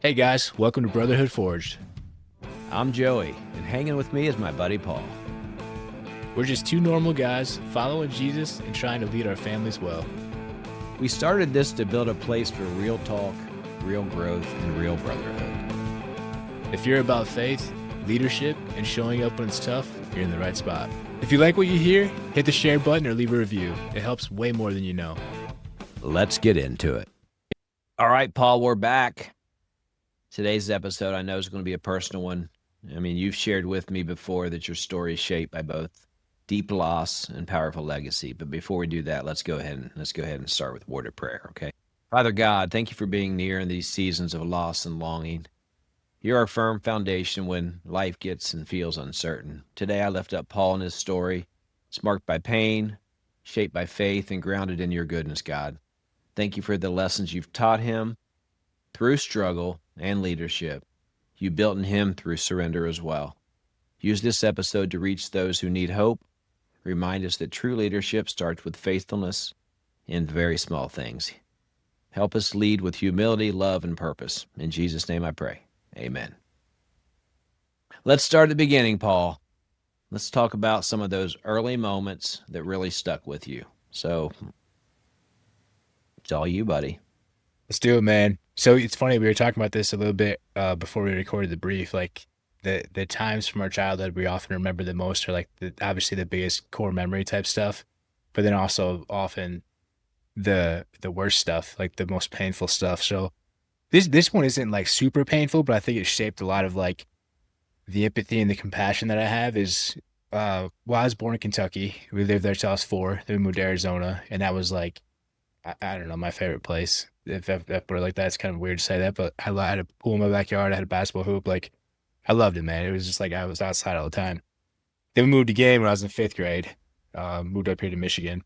Hey guys, welcome to Brotherhood Forged. I'm Joey, and hanging with me is my buddy Paul. We're just two normal guys following Jesus and trying to lead our families well. We started this to build a place for real talk, real growth, and real brotherhood. If you're about faith, leadership, and showing up when it's tough, you're in the right spot. If you like what you hear, hit the share button or leave a review. It helps way more than you know. Let's get into it. All right, Paul, we're back. Today's episode I know is going to be a personal one. I mean, you've shared with me before that your story is shaped by both deep loss and powerful legacy. But before we do that, let's go ahead and start with word of prayer, okay? Father God, thank you for being near in these seasons of loss and longing. You're our firm foundation when life gets and feels uncertain. Today I lift up Paul and his story. It's marked by pain, shaped by faith, and grounded in your goodness, God. Thank you for the lessons you've taught him through struggle and leadership. You built in him through surrender as well. Use this episode to reach those who need hope. Remind us that true leadership starts with faithfulness in very small things. Help us lead with humility, love, and purpose. In Jesus' name I pray. Amen. Let's start at the beginning, Paul. Let's talk about some of those early moments that really stuck with you. So, it's all you, buddy. Let's do it, man. So it's funny, we were talking about this a little bit before we recorded the brief. Like the times from our childhood we often remember the most are like obviously the biggest core memory type stuff, but then also often the worst stuff, like the most painful stuff. So this one isn't like super painful, but I think it shaped a lot of like the empathy and the compassion that I have is well, I was born in Kentucky. We lived there till I was 4. Then we moved to Arizona, and that was like I don't know, my favorite place. If I put it like that, it's kind of weird to say that, but I had a pool in my backyard. I had a basketball hoop. Like, I loved it, man. It was just like I was outside all the time. Then we moved again when I was in 5th grade. Moved up here to Michigan,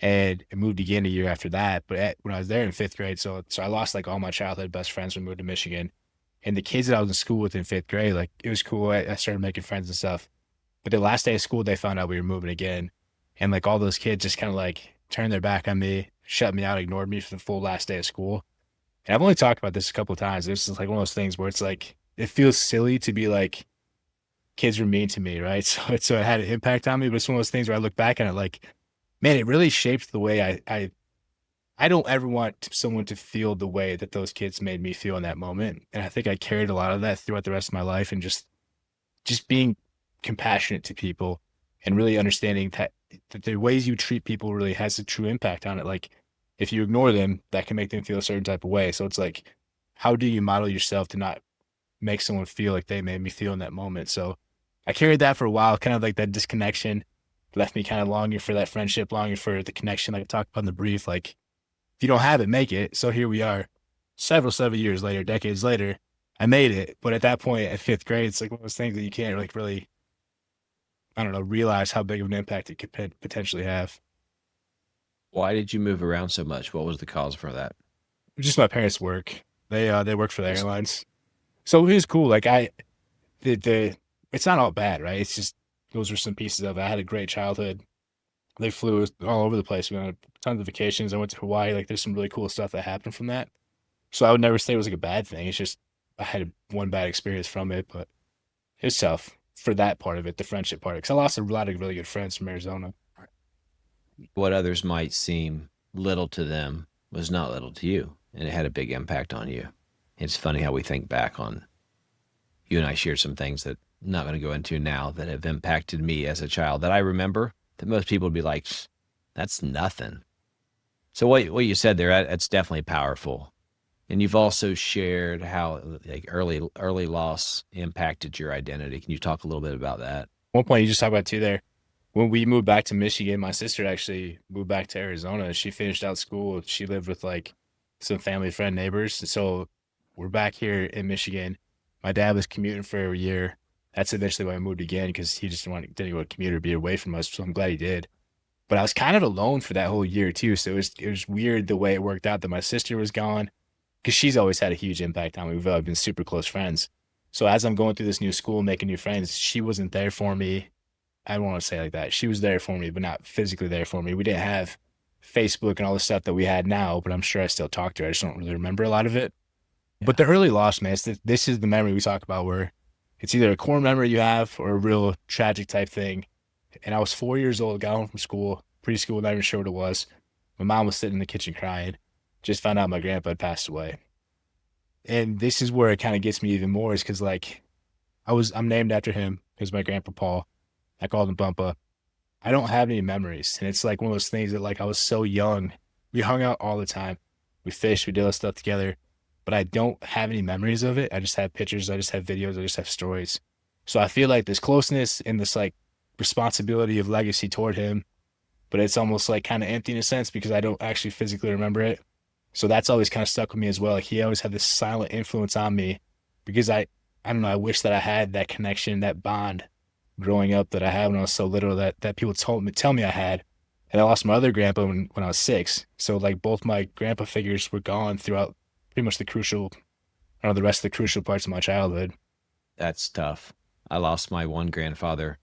and I moved again a year after that. But when I was there in 5th grade, so I lost like all my childhood best friends when we moved to Michigan. And the kids that I was in school with in 5th grade, like it was cool. I started making friends and stuff. But the last day of school, they found out we were moving again, and like all those kids just kind of like turned their back on me, shut me out, ignored me for the full last day of school. And I've only talked about this a couple of times. This is like one of those things where it's like it feels silly to be like kids were mean to me, right? So it had an impact on me, but it's one of those things where I look back on it like, man, it really shaped the way I don't ever want someone to feel the way that those kids made me feel in that moment. And I think I carried a lot of that throughout the rest of my life, and just being compassionate to people and really understanding that the ways you treat people really has a true impact on it. Like if you ignore them, that can make them feel a certain type of way. So it's like, how do you model yourself to not make someone feel like they made me feel in that moment? So I carried that for a while, kind of like that disconnection left me kind of longing for that friendship, longing for the connection. Like I talked about in the brief, like if you don't have it, make it. So here we are several years later, decades later, I made it. But at that point at 5th grade, it's like one of those things that you can't like really, I don't know, realize how big of an impact it could potentially have. Why did you move around so much? What was the cause for that? Just my parents' work. They work for the airlines, so it was cool. Like the it's not all bad, right? It's just those were some pieces of it. I had a great childhood. They flew us all over the place. We went on tons of vacations. I went to Hawaii. Like there's some really cool stuff that happened from that. So I would never say it was like a bad thing. It's just I had one bad experience from it, but it was tough for that part of it, the friendship part. Because I lost a lot of really good friends from Arizona. What others might seem little to them was not little to you, and it had a big impact on you. It's funny how we think back on you and I shared some things that I'm not going to go into now that have impacted me as a child that I remember that most people would be like, that's nothing. So what you said there, that's definitely powerful. And you've also shared how like early loss impacted your identity. Can you talk a little bit about that? One point you just talked about too there. When we moved back to Michigan, my sister actually moved back to Arizona. She finished out school. She lived with like some family friend neighbors. So we're back here in Michigan. My dad was commuting for a year. That's eventually why I moved again because he just didn't want to commute or be away from us. So I'm glad he did. But I was kind of alone for that whole year too. So it was weird the way it worked out that my sister was gone because she's always had a huge impact on me. We've always been super close friends. So as I'm going through this new school, making new friends, she wasn't there for me. I don't want to say it like that. She was there for me, but not physically there for me. We didn't have Facebook and all the stuff that we had now, but I'm sure I still talk to her. I just don't really remember a lot of it. But Yeah. the early loss, man, this is the memory we talk about where it's either a core memory you have or a real tragic type thing. And I was 4 years old, got home from school, preschool, not even sure what it was. My mom was sitting in the kitchen crying. Just found out my grandpa had passed away. And this is where it kind of gets me even more is because like I'm named after him because my grandpa Paul. I called him Bumpa. I don't have any memories. And it's like one of those things that like I was so young. We hung out all the time. We fished, we did all this stuff together. But I don't have any memories of it. I just have pictures, I just have videos, I just have stories. So I feel like this closeness and this like responsibility of legacy toward him, but it's almost like kind of empty in a sense because I don't actually physically remember it. So that's always kind of stuck with me as well. Like he always had this silent influence on me because I don't know, I wish that I had that connection, that bond growing up that I had when I was so little that people tell me I had. And I lost my other grandpa when I was 6. So like both my grandpa figures were gone throughout pretty much I don't know, the rest of the crucial parts of my childhood. That's tough. I lost my one grandfather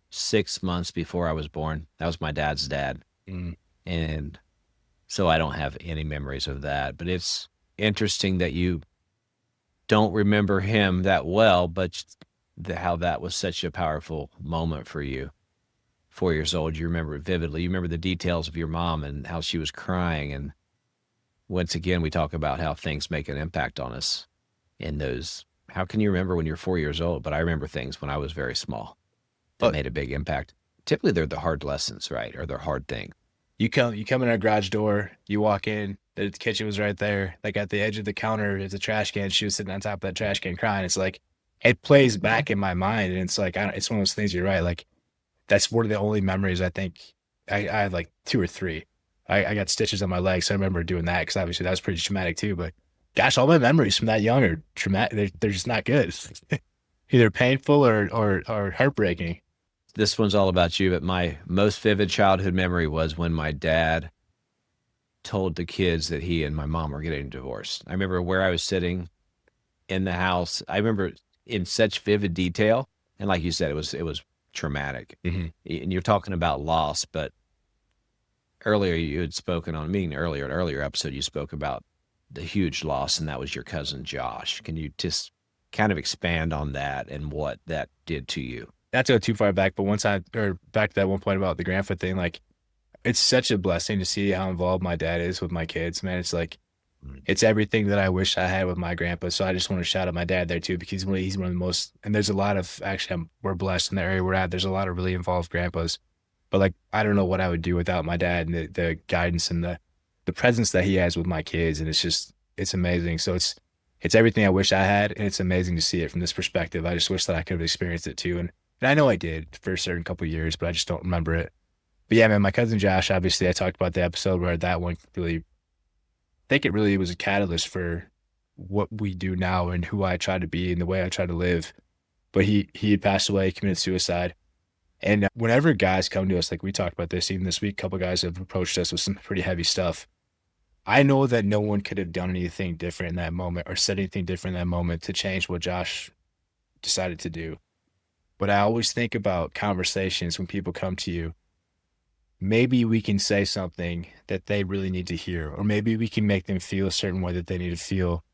6 months before I was born. That was my dad's dad. Mm. And so I don't have any memories of that. But it's interesting that you don't remember him that well, but how that was such a powerful moment for you. 4 years old, you remember it vividly. You remember the details of your mom and how she was crying. And once again, we talk about how things make an impact on us in those. How can you remember when you're 4 years old? But I remember things when I was very small that But made a big impact. Typically, they're the hard lessons, right? Or they're hard things. you come in our garage door, you walk in, the kitchen was right there. Like at the edge of the counter is a trash can. She was sitting on top of that trash can crying. It's like it plays back in my mind, and it's like it's one of those things. You're right. Like that's one of the only memories I think I had like 2 or 3. I got stitches on my legs, so I remember doing that because obviously that was pretty traumatic too. But gosh, all my memories from that young are traumatic. They're just not good. Either painful or heartbreaking. This one's all about you, but my most vivid childhood memory was when my dad told the kids that he and my mom were getting divorced. I remember where I was sitting in the house. I remember in such vivid detail. And like you said, it was traumatic. Hmm. And you're talking about loss, but earlier you had spoken on me earlier, an earlier episode, you spoke about the huge loss, and that was your cousin Josh. Can you just kind of expand on that and what that did to you? Not to go too far back, but or back to that one point about the grandpa thing, like it's such a blessing to see how involved my dad is with my kids, man. It's like Mm. it's everything that I wish I had with my grandpa. So I just want to shout out my dad there too, because he's one of the most, and there's a lot of, actually, we're blessed in the area we're at. There's a lot of really involved grandpas, but like, I don't know what I would do without my dad and the guidance and the presence that he has with my kids. And it's amazing. So it's everything I wish I had. And it's amazing to see it from this perspective. I just wish that I could have experienced it too. And I know I did for a certain couple of years, but I just don't remember it. But yeah, man, my cousin Josh, obviously, I talked about the episode where that one really, I think it really was a catalyst for what we do now and who I try to be and the way I try to live. But he had passed away, committed suicide. And whenever guys come to us, like we talked about this even this week, a couple guys have approached us with some pretty heavy stuff. I know that no one could have done anything different in that moment or said anything different in that moment to change what Josh decided to do. But I always think about conversations when people come to you. Maybe we can say something that they really need to hear, or maybe we can make them feel a certain way that they need to feel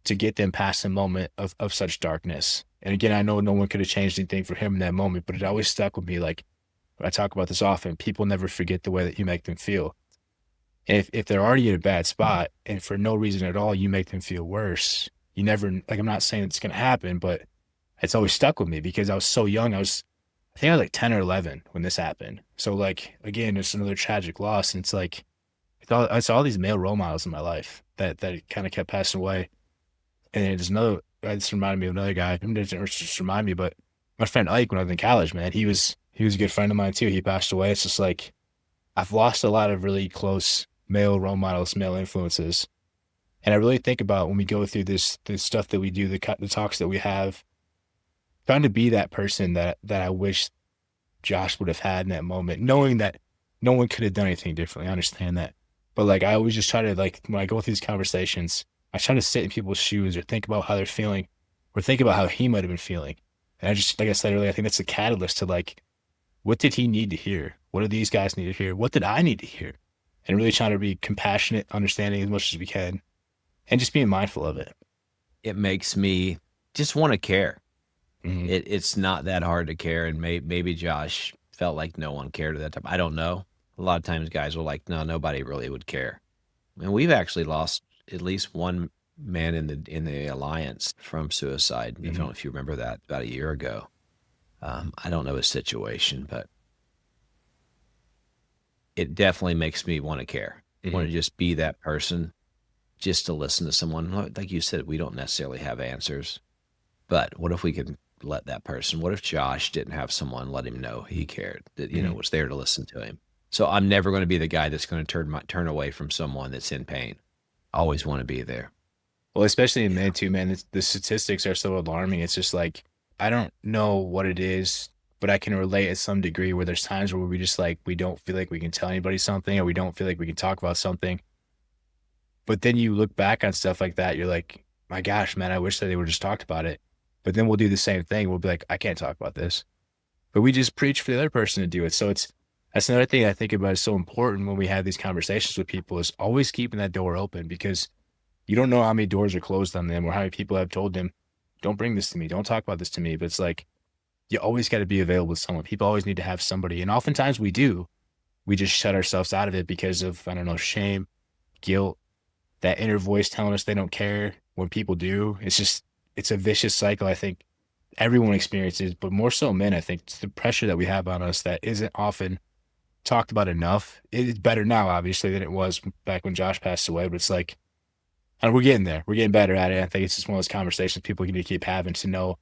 to get them past a moment of such darkness. And again, I know no one could have changed anything for him in that moment, but it always stuck with me. Like I talk about this often, people never forget the way that you make them feel. And if they're already in a bad spot and for no reason at all, you make them feel worse, you never, like, I'm not saying it's going to happen, but it's always stuck with me because I was so young. I think I was like 10 or 11 when this happened. So like, again, it's another tragic loss. And it's like, I saw all these male role models in my life that kind of kept passing away. And there's another, this reminded me of another guy. It doesn't just remind me, but my friend Ike, when I was in college, man, he was a good friend of mine too. He passed away. It's just like, I've lost a lot of really close male role models, male influences. And I really think about when we go through this stuff that we do, the talks that we have, trying to be that person that I wish Josh would have had in that moment, knowing that no one could have done anything differently. I understand that. But like I always just try to, like, when I go through these conversations, I try to sit in people's shoes or think about how they're feeling or think about how he might have been feeling. And I just, like I said earlier, I think that's a catalyst to like, what did he need to hear? What do these guys need to hear? What did I need to hear? And really trying to be compassionate, understanding as much as we can, and just being mindful of it. it makes me just want to care. Hmm. It's not that hard to care, and maybe Josh felt like no one cared at that time. I don't know. A lot of times guys were like, no, nobody really would care. And we've actually lost at least one man in the alliance from suicide. I don't Hmm. know if you remember that, about a year ago. I don't know his situation, but it definitely makes me want to care. Want Hmm. to just be that person, just to listen to someone. Like you said, we don't necessarily have answers, but what if we could let that person? What if Josh didn't have someone let him know he cared, that Hmm. was there to listen to him? So I'm never going to be the guy that's going to turn away from someone that's in pain. I always want to be there. Well, especially in Yeah. men too, man. The statistics are so alarming. It's just like I don't know what it is, but I can relate at some degree where there's times where we just like we don't feel like we can tell anybody something, or we don't feel like we can talk about something. But then you look back on stuff like that, you're like, my gosh, man, I wish that they would just talked about it. But then we'll do the same thing. We'll be like, I can't talk about this. But we just preach for the other person to do it. So that's another thing I think about is so important when we have these conversations with people is always keeping that door open because you don't know how many doors are closed on them or how many people have told them, don't bring this to me, don't talk about this to me. But it's like you always got to be available to someone. People always need to have somebody. And oftentimes we do. We just shut ourselves out of it because of, I don't know, shame, guilt, that inner voice telling us they don't care when people do. It's a vicious cycle. I think everyone experiences, but more so men. I think it's the pressure that we have on us that isn't often talked about enough. It's better now, obviously, than it was back when Josh passed away. But it's like, and we're getting there. We're getting better at it. I think it's just one of those conversations people need to keep having to know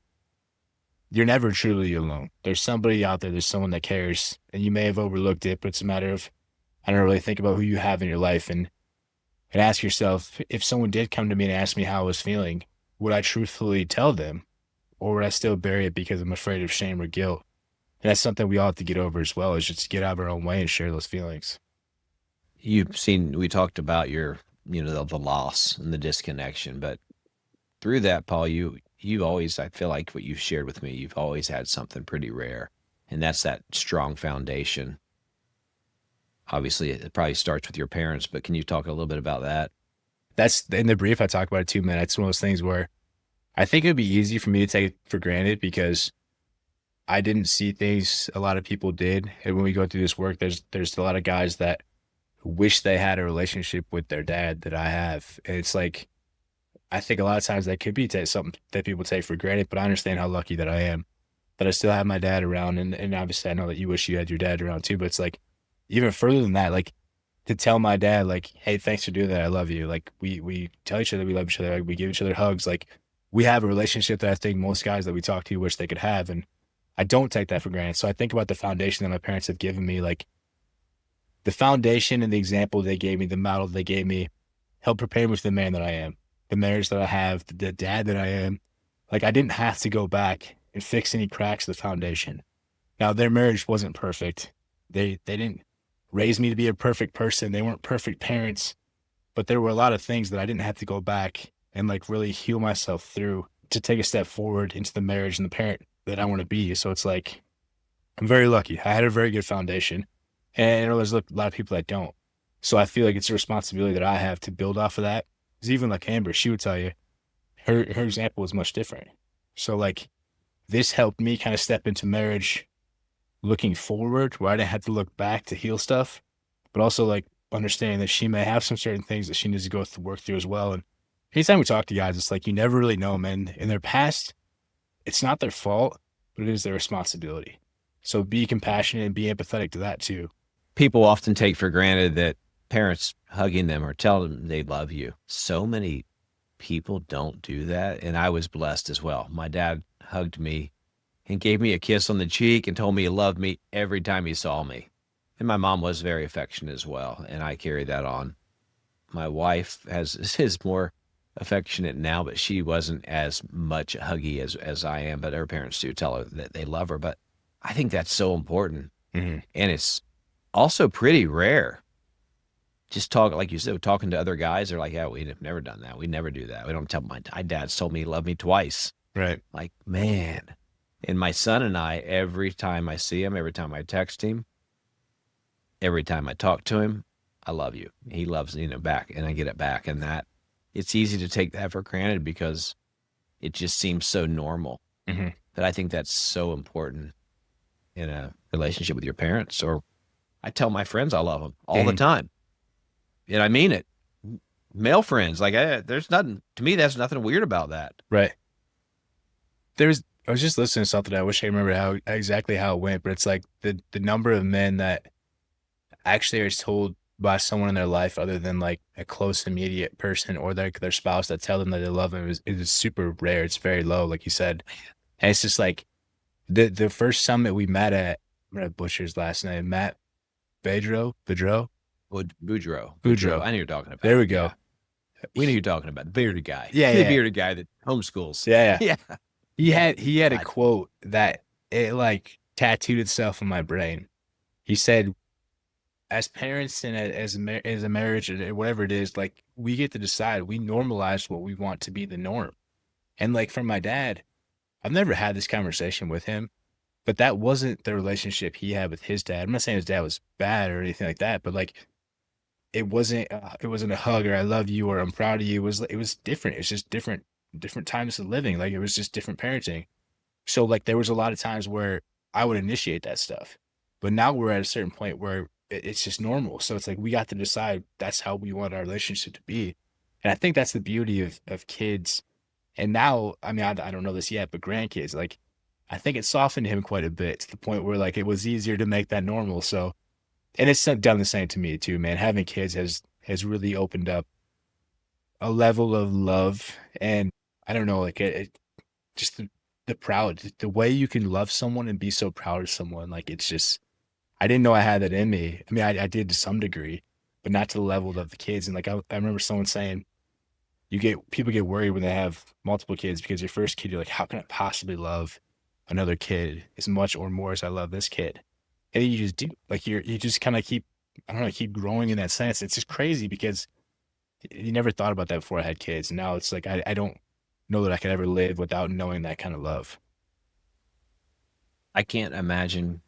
you're never truly alone. There's somebody out there. There's someone that cares, and you may have overlooked it, but it's a matter of I don't really think about who you have in your life and ask yourself if someone did come to me and ask me how I was feeling, would I truthfully tell them or would I still bury it because I'm afraid of shame or guilt? And that's something we all have to get over as well, is just get out of our own way and share those feelings. We talked about your, the loss and the disconnection, but through that, Paul, you always, I feel like what you've shared with me, you've always had something pretty rare, and that's that strong foundation. Obviously, it probably starts with your parents, but can you talk a little bit about that? That's in the brief I talk about it too, man. It's one of those things where I think it would be easy for me to take it for granted because I didn't see things a lot of people did. And when we go through this work, there's a lot of guys that wish they had a relationship with their dad that I have. And it's like I think a lot of times that could be something that people take for granted, but I understand how lucky that I am that I still have my dad around. And obviously I know that you wish you had your dad around too, but it's like even further than that, like to tell my dad, like, hey, thanks for doing that. I love you. Like we tell each other we love each other. Like, we give each other hugs. Like we have a relationship that I think most guys that we talk to wish they could have. And I don't take that for granted. So I think about the foundation that my parents have given me, like the foundation and the example they gave me, the model they gave me, helped prepare me for the man that I am, the marriage that I have, the dad that I am. Like I didn't have to go back and fix any cracks of the foundation. Now their marriage wasn't perfect. They didn't raise me to be a perfect person. They weren't perfect parents, but there were a lot of things that I didn't have to go back and like really heal myself through to take a step forward into the marriage and the parent that I want to be. So it's like I'm very lucky. I had a very good foundation. And I know there's a lot of people that don't. So I feel like it's a responsibility that I have to build off of that. Because even like Amber, she would tell you her example was much different. So like this helped me kind of step into marriage looking forward where I didn't have to look back to heal stuff, but also like understanding that she may have some certain things that she needs to go through work through as well. And anytime we talk to guys, it's like you never really know, man. In their past, it's not their fault, but it is their responsibility. So be compassionate and be empathetic to that too. People often take for granted that parents hugging them or telling them they love you. So many people don't do that, and I was blessed as well. My dad hugged me and gave me a kiss on the cheek and told me he loved me every time he saw me. And my mom was very affectionate as well, and I carry that on. My wife is more affectionate now, but she wasn't as much huggy as I am. But her parents do tell her that they love her. But I think that's so important, Hmm. and it's also pretty rare. Just talk, like you said, talking to other guys. They're like, "Yeah, we've never done that. We never do that. We don't tell my dad's told me he loved me twice." Right. Like, man. And my son and I, every time I see him, every time I text him, every time I talk to him, I love you. He loves, back, and I get it back. And that it's easy to take that for granted because It just seems so normal. Hmm. But I think that's so important in a relationship with your parents. Or I tell my friends I love them all the Hmm. time, and I mean it. Male friends, like there's nothing to me. That's nothing weird about that. Right. I was just listening to something. I wish I remember how exactly how it went, but it's like the number of men that actually are told by someone in their life other than like a close immediate person or their spouse that tell them that they love them is super rare. It's very low, like you said. And it's just like the first summit we met at, I'm gonna butcher his last name, Matt Bedro, Boudreaux. Boudreaux. I know you're talking There about. we Yeah, go. we know He- you're talking about the bearded guy, yeah, the yeah, bearded guy that homeschools. yeah, yeah. Yeah, He had a I, quote that it like tattooed itself in my brain. He said, as parents and as a marriage or whatever it is, like we get to decide. We normalize what we want to be the norm. And like for my dad, I've never had this conversation with him, but that wasn't the relationship he had with his dad. I'm not saying his dad was bad or anything like that, but like it wasn't a hug or I love you or I'm proud of you. It was different. It's just different times of living. Like it was just different parenting. So like there was a lot of times where I would initiate that stuff. But now we're at a certain point where it's just normal. So it's like we got to decide that's how we want our relationship to be. And I think that's the beauty of kids. And now, I mean, I don't know this yet, but grandkids, like I think it softened him quite a bit to the point where like it was easier to make that normal. So, and it's done the same to me too, man. Having kids has really opened up a level of love and I don't know, like it just the proud, the way you can love someone and be so proud of someone. Like it's just, I didn't know I had that in me. I mean, I did to some degree, but not to the level of the kids. And like, I remember someone saying, people get worried when they have multiple kids because your first kid, you're like, how can I possibly love another kid as much or more as I love this kid? And then you just do, like, you just kind of keep, I don't know, keep growing in that sense. It's just crazy because you never thought about that before I had kids. And now it's like, I don't know that I could ever live without knowing that kind of love. I can't imagine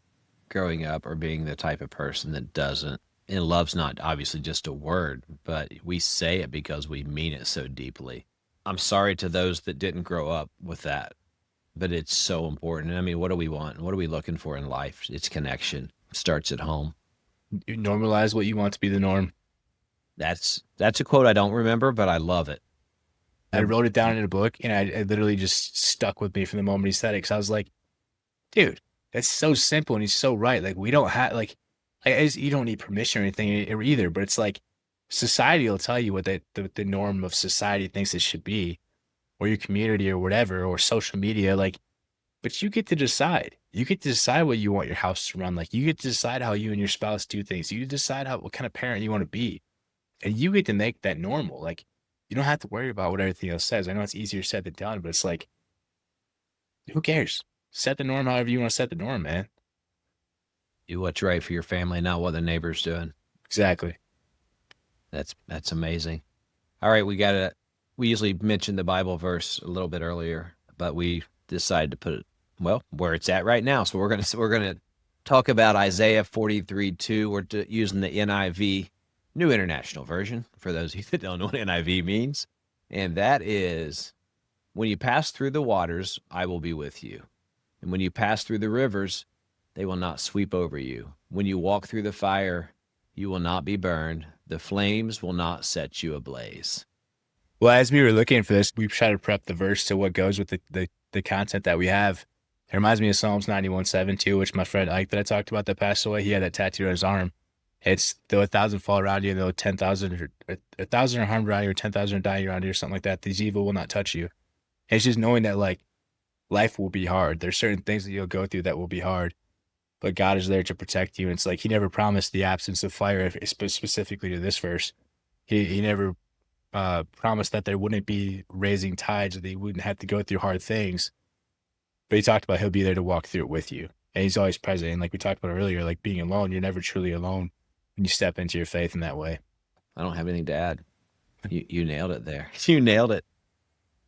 growing up or being the type of person that doesn't. And love's not obviously just a word, but we say it because we mean it so deeply. I'm sorry to those that didn't grow up with that, but it's so important. I mean, what do we want? What are we looking for in life? It's connection. It starts at home. You normalize what you want to be the norm. That's a quote I don't remember, but I love it. I The wrote it down in a book and I literally just stuck with me from the moment he said it. Cause I was like, dude, that's so simple and he's so right. Like we don't have you don't need permission or anything either, but it's like society will tell you what the norm of society thinks it should be, or your community or whatever, or social media. Like, but you get to decide. You get to decide what you want your house to run like. You get to decide how you and your spouse do things. You decide what kind of parent you want to be, and you get to make that normal. Like, you don't have to worry about what everything else says. I know it's easier said than done, but it's like, who cares? Set the norm however you want to set the norm, man. do what's right for your family, not what the neighbor's doing. Exactly. That's amazing. All right, we usually mention the Bible verse a little bit earlier, but we decided to put it well where it's at right now. So we're gonna talk about Isaiah 43:2. We're using the NIV, New International Version, for those of you that don't know what NIV means, and that is, when you pass through the waters, I will be with you, and when you pass through the rivers, they will not sweep over you. When you walk through the fire, you will not be burned. The flames will not set you ablaze. Well, as we were looking for this, we tried to prep the verse to what goes with the content that we have. It reminds me of Psalms 91:7 too, which my friend Ike that I talked about that passed away, he had that tattoo on his arm. It's though 1,000 fall around you, though 10,000 or 1,000 are harmed around you, or 10,000 are dying around you, or something like that. These evil will not touch you. It's just knowing that like life will be hard. There's certain things that you'll go through that will be hard, but God is there to protect you. And it's like He never promised the absence of fire, specifically to this verse. He never promised that there wouldn't be raising tides, that you wouldn't have to go through hard things. But He talked about He'll be there to walk through it with you. And He's always present. And like we talked about earlier, like being alone, you're never truly alone when you step into your faith in that way. I don't have anything to add. You nailed it there. You nailed it.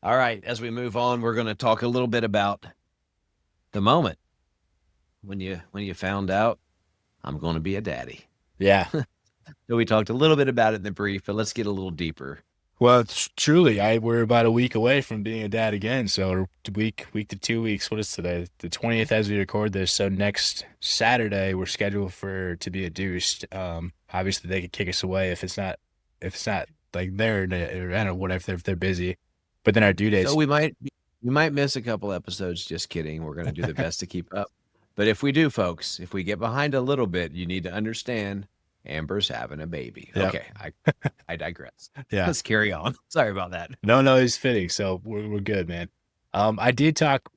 All right, as we move on, we're going to talk a little bit about the moment when you found out I'm going to be a daddy. Yeah. So we talked a little bit about it in the brief, but let's get a little deeper. Well, it's truly, we're about a week away from being a dad again. So week to 2 weeks. What is today? The 20th as we record this. So next Saturday we're scheduled for to be induced. Obviously they could kick us away if it's not like they're or I don't know whatever if they're busy. But then our due So dates. we might miss a couple episodes. Just kidding. We're going to do the best to keep up. But if we do, folks, if we get behind a little bit, you need to understand Amber's having a baby. Yeah, Okay, I digress. yeah. Let's carry on. Sorry about that. No, it's fitting. So we're good, man. I did talk.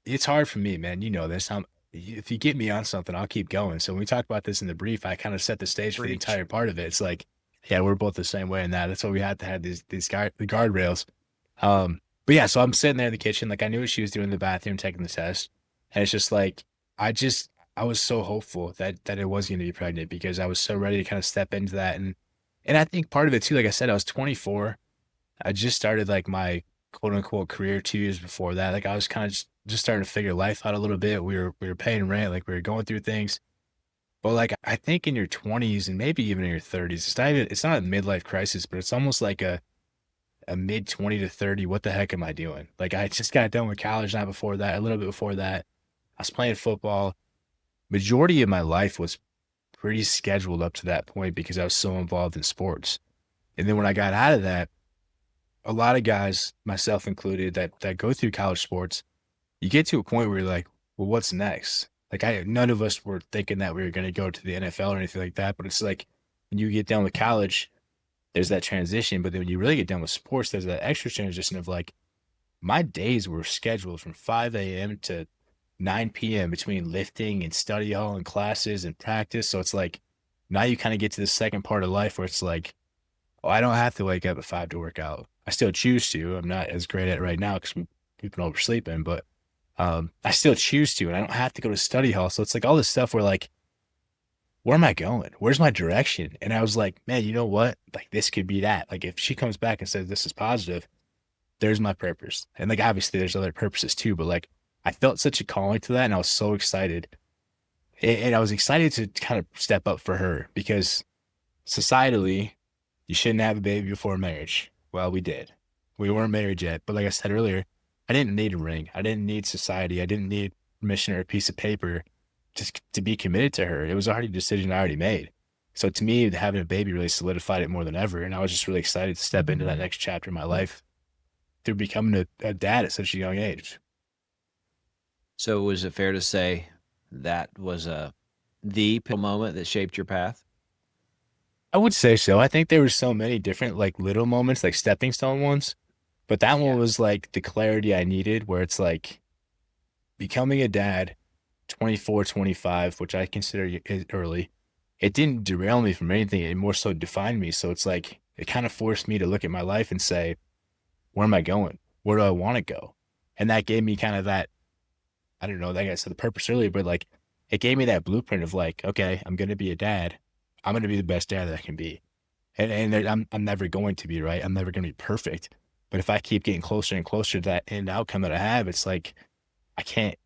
It's hard for me, man. You know this. If you get me on something, I'll keep going. So when we talked about this in the brief, I kind of set the stage for the Preach. entire part of it. It's like, yeah, we're both the same way in that. That's why we had to have the guardrails. But yeah, so I'm sitting there in the kitchen, like I knew what she was doing in the bathroom, taking the test, and it's just like I just I was so hopeful that it was going to be pregnant because I was so ready to kind of step into that, and I think part of it too, like I said, I was 24. I just started like my quote unquote career 2 years before that. Like I was kind of just starting to figure life out a little bit. We were paying rent, like we were going through things. But like I think in your 20s and maybe even in your 30s, it's not a midlife crisis, but it's almost like a mid 20 to 30. What the heck am I doing? Like I just got done with college, not before that, a little bit before that. I was playing football. Majority of my life was pretty scheduled up to that point because I was so involved in sports. And then when I got out of that, a lot of guys, myself included, that go through college sports, you get to a point where you're like, well, what's next? Like none of us were thinking that we were going to go to the NFL or anything like that. But it's like when you get done with college, there's that transition. But then when you really get done with sports, there's that extra transition of like my days were scheduled from 5 a.m. to 9 p.m. between lifting and study hall and classes and practice. So it's like now you kind of get to the second part of life where it's like, oh, I don't have to wake up at 5 to work out. I still choose to. I'm not as great at it right now because we've been oversleeping, but I still choose to, and I don't have to go to study hall. So it's like all this stuff where like, where am I going? Where's my direction? And I was like, man, you know what? Like this could be that. Like if she comes back and says this is positive, there's my purpose. And like obviously there's other purposes too, but like I felt such a calling to that, and I was so excited. And I was excited to kind of step up for her because societally, you shouldn't have a baby before marriage. Well, we did. We weren't married yet, but like I said earlier, I didn't need a ring. I didn't need society. I didn't need permission or a piece of paper just to be committed to her. It was already a decision I already made. So to me, having a baby really solidified it more than ever. And I was just really excited to step into that next chapter in my life through becoming a dad at such a young age. So was it fair to say that was the pivotal moment that shaped your path? I would say so. I think there were so many different like little moments, like stepping stone ones, but that one Yeah. was like the clarity I needed where it's like becoming a dad, 24, 25, which I consider early. It didn't derail me from anything. It more so defined me. So it's like it kind of forced me to look at my life and say, where am I going? Where do I want to go? And that gave me kind of that, I don't know, like I said, the purpose earlier, but like it gave me that blueprint of like, okay, I'm going to be a dad. I'm going to be the best dad that I can be. And I'm never going to be right. I'm never going to be perfect. But if I keep getting closer and closer to that end outcome that I have, it's like I can't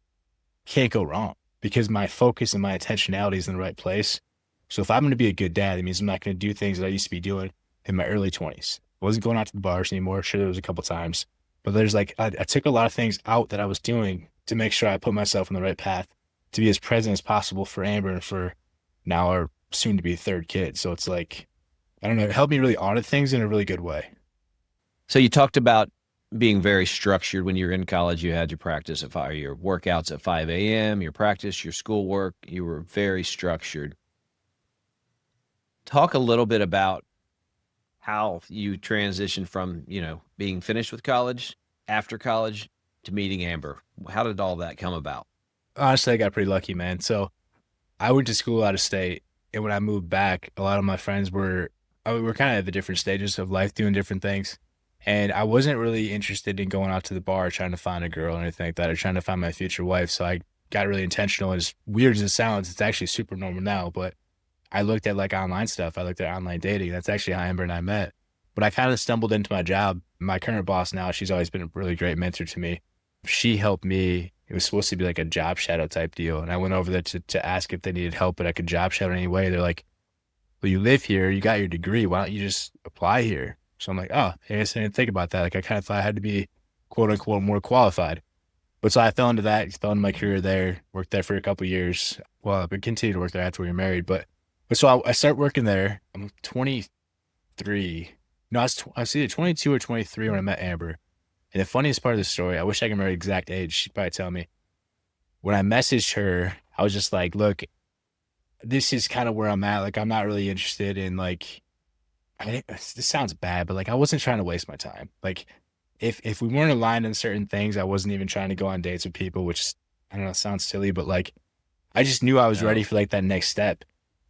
go wrong because my focus and my intentionality is in the right place. So if I'm going to be a good dad, it means I'm not going to do things that I used to be doing in my early 20s. I wasn't going out to the bars anymore. Sure, there was a couple times, but there's like I took a lot of things out that I was doing to make sure I put myself on the right path to be as present as possible for Amber and for now our soon to be third kid. So it's like I don't know, it helped me really audit things in a really good way. So you talked about being very structured when you were in college. You had your practice at 5, your workouts at 5 a.m., your practice, your schoolwork. You were very structured. Talk a little bit about how you transitioned from, being finished with college, after college, to meeting Amber. How did all that come about? Honestly, I got pretty lucky, man. So I went to school out of state, and when I moved back, a lot of my friends were kind of at the different stages of life, doing different things, and I wasn't really interested in going out to the bar trying to find a girl or anything like that, or trying to find my future wife. So I got really intentional. As weird as it sounds, it's actually super normal now. But I looked at like online stuff. I looked at online dating. That's actually how Amber and I met. But I kind of stumbled into my job. My current boss now, she's always been a really great mentor to me. She helped me. It was supposed to be like a job shadow type deal. And I went over there to ask if they needed help, but I could job shadow anyway. They're like, well, you live here, you got your degree. Why don't you just apply here? So I'm like, oh, I guess I didn't think about that. Like I kind of thought I had to be quote unquote more qualified. But so I fell into that, fell into my career there, worked there for a couple of years. Well, I continued to work there after we were married. But so I started working there. I'm 23. No, I was either 22 or 23 when I met Amber. And the funniest part of the story, I wish I could remember the exact age. She'd probably tell me. When I messaged her, I was just like, look, this is kind of where I'm at. Like, I'm not really interested in like, this sounds bad, but like, I wasn't trying to waste my time. Like, if we weren't aligned in certain things, I wasn't even trying to go on dates with people, which I don't know, sounds silly, but like, I just knew I was ready No. for like that next step.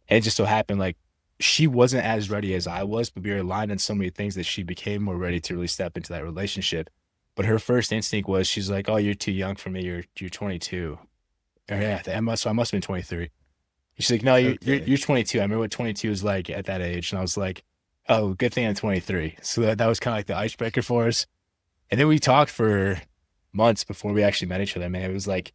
And it just so happened like she wasn't as ready as I was, but we were aligned on so many things that she became more ready to really step into that relationship. But her first instinct was she's like, "Oh, you're too young for me. You're 22." Or yeah, so I must have been 23. She's like, "No, Okay. you're 22." I remember what 22 was like at that age, and I was like, "Oh, good thing I'm 23." So that was kind of like the icebreaker for us. And then we talked for months before we actually met each other. Man, it was like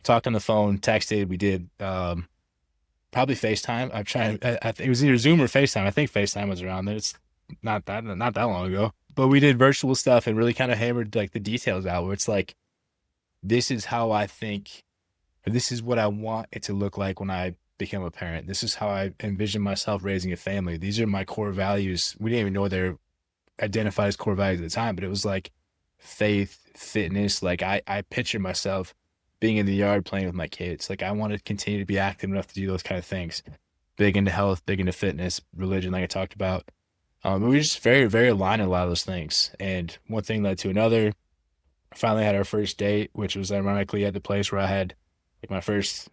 talked on the phone, texted. We did probably FaceTime. I'm trying. It was either Zoom or FaceTime. I think FaceTime was around there. It's not that long ago. But we did virtual stuff and really kind of hammered like the details out. Where it's like, this is how I think, or this is what I want it to look like when I become a parent. This is how I envision myself raising a family. These are my core values. We didn't even know they're identified as core values at the time, but it was like faith, fitness. Like I picture myself being in the yard playing with my kids. Like I want to continue to be active enough to do those kind of things. Big into health, big into fitness, religion, like I talked about. We were just very, very aligned in a lot of those things. And one thing led to another. Finally had our first date, which was ironically at the place where I had like my first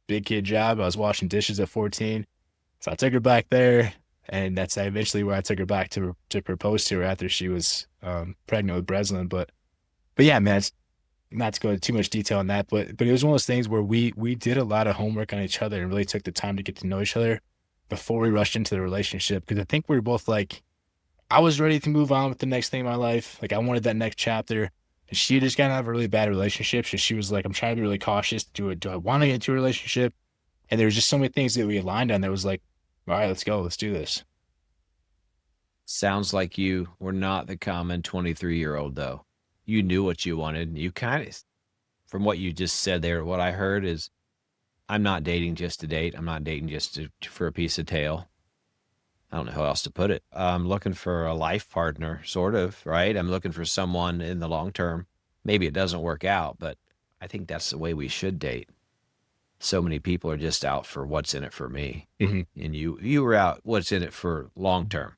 big kid job. I was washing dishes at 14. So I took her back there, and that's eventually where I took her back to propose to her after she was pregnant with Breslin. But yeah, man, it's not to go into too much detail on that, but it was one of those things where we did a lot of homework on each other and really took the time to get to know each other before we rushed into the relationship. Because I think we were both like, I was ready to move on with the next thing in my life. Like I wanted that next chapter. And she just got out of a really bad relationship. So she was like, I'm trying to be really cautious. Do I want to get into a relationship? And there was just so many things that we aligned on that was like, all right, let's go. Let's do this. Sounds like you were not the common 23-year-old, though. You knew what you wanted. And you kind of, from what you just said there, what I heard is I'm not dating just to date. I'm not dating just for a piece of tail. I don't know how else to put it. I'm looking for a life partner, sort of, right? I'm looking for someone in the long term. Maybe it doesn't work out, but I think that's the way we should date. So many people are just out for what's in it for me. Hmm. And you were out what's in it for long term.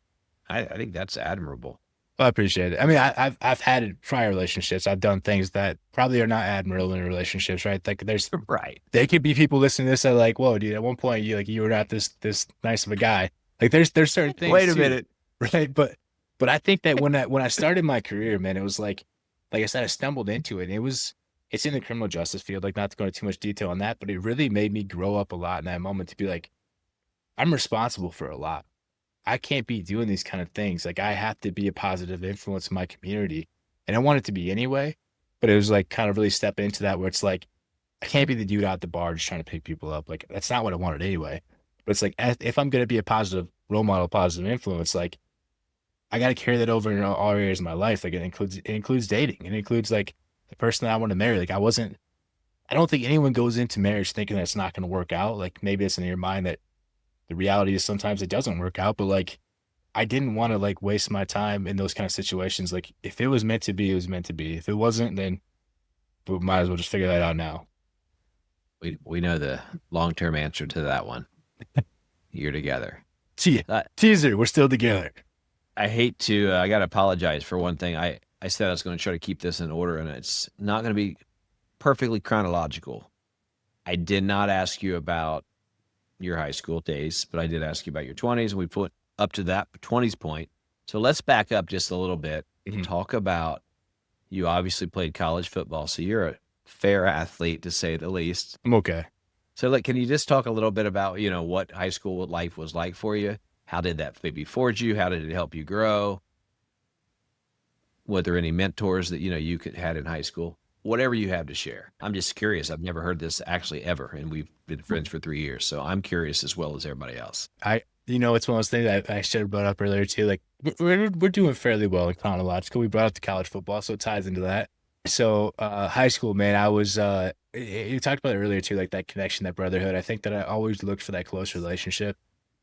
I think that's admirable. Well, I appreciate it. I mean, I've had prior relationships. I've done things that probably are not admirable in relationships, right? Like Right. there could be people listening to this that are like, whoa, dude, at one point you were not this nice of a guy. Like there's certain things Wait a too, minute. right? But I think that when I started my career, man, it was like I said, I stumbled into it. And it's in the criminal justice field. Like not to go into too much detail on that, but it really made me grow up a lot in that moment to be like, I'm responsible for a lot. I can't be doing these kind of things. Like I have to be a positive influence in my community. And I wanted to be anyway, but it was like kind of really step into that where it's like I can't be the dude out the bar just trying to pick people up. Like that's not what I wanted anyway. But it's like if I'm gonna be a positive role model, positive influence, like I gotta carry that over in all areas of my life. Like it includes dating. It includes like the person that I want to marry. Like I don't think anyone goes into marriage thinking that it's not gonna work out. Like maybe it's in your mind that the reality is sometimes it doesn't work out, but like I didn't want to like waste my time in those kind of situations. Like if it was meant to be, it was meant to be. If it wasn't, then we might as well just figure that out now. We know the long term answer to that one. You're together. See, I, teaser, we're still together. I hate to. I got to apologize for one thing. I said I was going to try to keep this in order, and it's not going to be perfectly chronological. I did not ask you about your high school days, but I did ask you about your 20s, and we put up to that 20s point. So let's back up just a little bit. Mhm. Talk about you obviously played college football, so you're a fair athlete to say the least. I'm okay. So, like, can you just talk a little bit about, what high school life was like for you? How did that maybe forge you? How did it help you grow? Were there any mentors that, you had in high school? Whatever you have to share. I'm just curious. I've never heard this actually ever, and we've been friends for 3 years, so I'm curious as well as everybody else. I It's one of those things I should have brought up earlier too. Like we're doing fairly well in chronological. We brought up the college football, so it ties into that. So high school, man, I was you talked about it earlier too, like that connection, that brotherhood. I think that I always looked for that close relationship,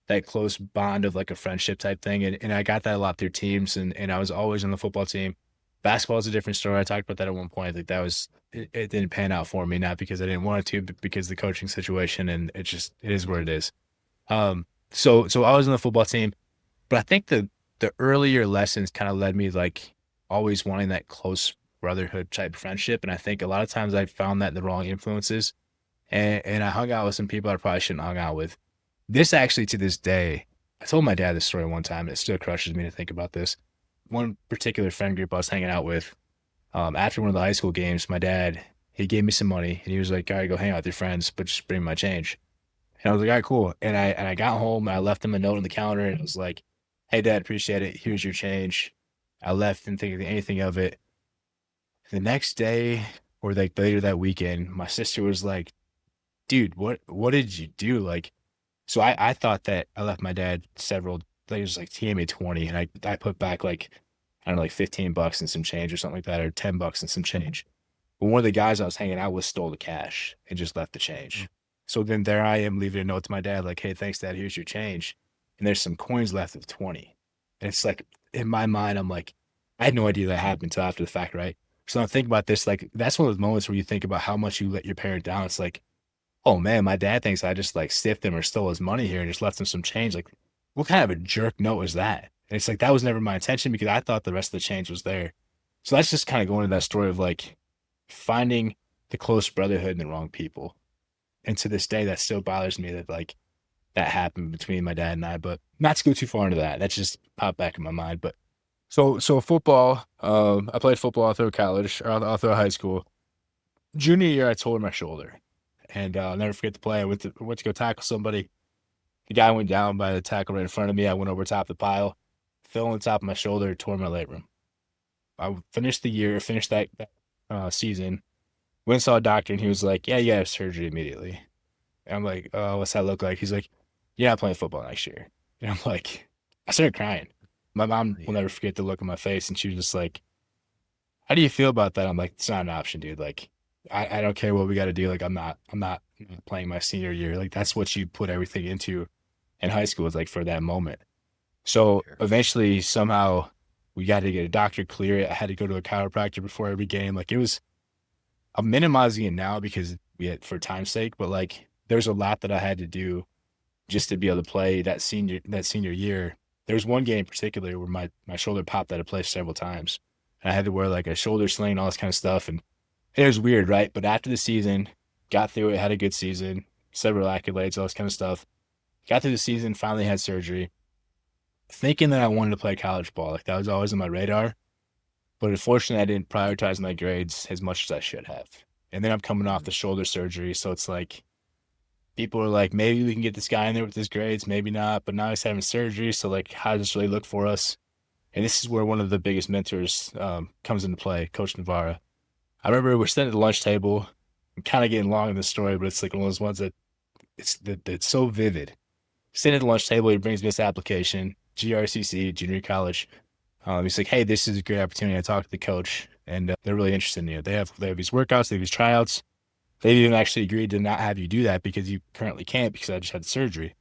that close bond of like a friendship type thing. And I got that a lot through teams and I was always on the football team. Basketball is a different story. I talked about that at one point. Like that was it didn't pan out for me, not because I didn't want it to, but because of the coaching situation and it is what it is. So I was on the football team, but I think the earlier lessons kind of led me like always wanting that close brotherhood type friendship. And I think a lot of times I found that in the wrong influences. And I hung out with some people I probably shouldn't hung out with. This actually to this day, I told my dad this story one time, and it still crushes me to think about this. One particular friend group I was hanging out with, after one of the high school games, my dad, he gave me some money and he was like, all right, go hang out with your friends, but just bring my change. And I was like, all right, cool. And I got home and I left him a note on the counter and it was like, hey dad, appreciate it. Here's your change. I left, didn't think anything of it. The next day or like later that weekend, my sister was like, dude, what did you do? Like, so I thought that I left my dad several, like it was like he gave me 20 and I put back like, I don't know, like $15 and some change or something like that, or $10 and some change. But one of the guys I was hanging out with stole the cash and just left the change. So then there I am leaving a note to my dad, like, hey, thanks, dad. Here's your change. And there's some coins left of 20. And it's like, in my mind, I'm like, I had no idea that happened until after the fact, right? So I'm thinking about this, like, that's one of those moments where you think about how much you let your parent down. It's like, oh man, my dad thinks I just like stiffed him or stole his money here and just left him some change. Like, what kind of a jerk note was that? And it's like, that was never my intention because I thought the rest of the change was there. So that's just kind of going to that story of like finding the close brotherhood in the wrong people. And to this day, that still bothers me that like that happened between my dad and I. But not to go too far into that. That's just popped back in my mind. But so football. I played football all through college or all through high school. Junior year, I tore my shoulder, and I'll never forget the play. I went to go tackle somebody. The guy went down by the tackle right in front of me. I went over top the pile, fell on the top of my shoulder, tore my labrum. I finished the year, finished that season. Went and saw a doctor, and he was like, "Yeah, you have surgery immediately." And I'm like, "Oh, what's that look like?" He's like, "You're not playing football next year." And I'm like, I started crying. My mom will Yeah. never forget the look on my face, and she was just like, "How do you feel about that?" I'm like, "It's not an option, dude. Like, I don't care what we got to do. Like, I'm not playing my senior year. Like, that's what you put everything into in high school is like for that moment." So Sure. eventually, somehow, we got to get a doctor clear it. I had to go to a chiropractor before every game. Like, it was. I'm minimizing it now because we had for time's sake, but like, there's a lot that I had to do just to be able to play that senior year. There was one game in particular where my shoulder popped out of place several times. And I had to wear like a shoulder sling and all this kind of stuff. And it was weird, right? But after the season, got through it, had a good season, several accolades, all this kind of stuff. Got through the season, finally had surgery, thinking that I wanted to play college ball. Like that was always on my radar. But unfortunately, I didn't prioritize my grades as much as I should have. And then I'm coming off Mm. the shoulder surgery. So it's like people are like, maybe we can get this guy in there with his grades, maybe not. But now he's having surgery. So, like, how does this really look for us? And this is where one of the biggest mentors comes into play, Coach Navarra. I remember we're sitting at the lunch table. I'm kind of getting long in the story, but it's like one of those ones that it's so vivid. Sitting at the lunch table, he brings me this application, GRCC, junior college. He's like, hey, this is a great opportunity. I talked to the coach, and they're really interested in you. They have these workouts, they have these tryouts. They even actually agreed to not have you do that because you currently can't because I just had surgery.